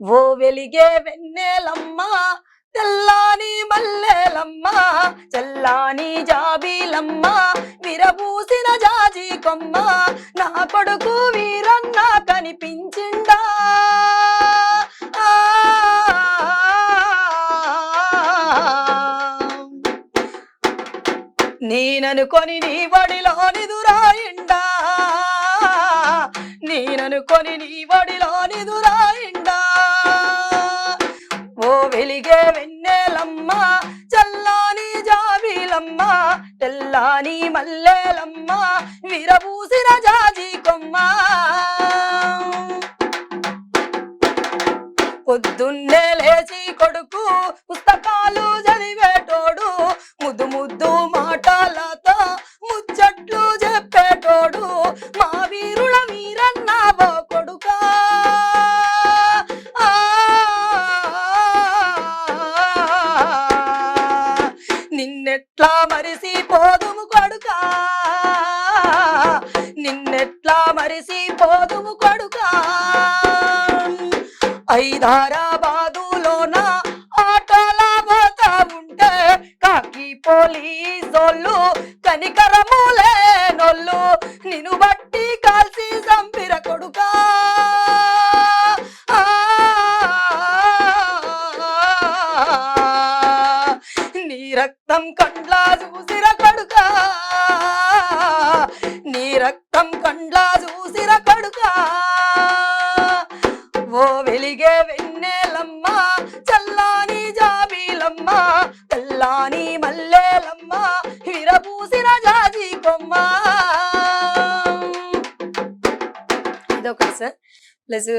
ఓ వెలిగే వెన్నెలమ్మ తెల్లాని మల్లెలమ్మ చల్లాని జాబిలమ్మ విరబూసిన జాజి కొమ్మ నా కొడుకు వీరన్న కనిపించిండా ఆ, నేననుకొని నీ వడిలో నిదురాయిండా నేననుకొని నీ వడిలో నిదురాయిండా ఓ వెలిగే వెన్నెలమ్మ చల్లాని జాబిలమ్మ తెల్లాని మల్లెలమ్మ విరబూసిన జాజి కొమ్మ పొద్దున్నే లేచి కొడుకు పుస్తకాలు చదివేటోడు ముద్దు ముద్దు మాటలతో ముచ్చట్లు చెప్పేటోడు మా వీరుల వీరన్న ఓ కొడుకా ఆ, నిన్నెట్లా మరిసిపోదుము కొడుకా నిన్నెట్లా మరిసిపోదుము కొడుకా హైదరాబాదులోన ఆటోలా పోతా ఉంటే కాకి పోలీసోళ్ళు కనికరములేనోళ్ళు నిన్ను బట్టి కాల్చి చంపిర కొడుకా ఆ, నీ రక్తం కండ్లా చూసిర కొడుకా నీ రక్తం కండ్లా చూసిర కొడుకా ఓ వెలిగే వెన్నెలమ్మ చల్లాని జాబిలమ్మ తెల్లాని మల్లెలమ్మ విరబూసిన జాజి కొమ్మ ఇదొకటి సార్ ప్లస్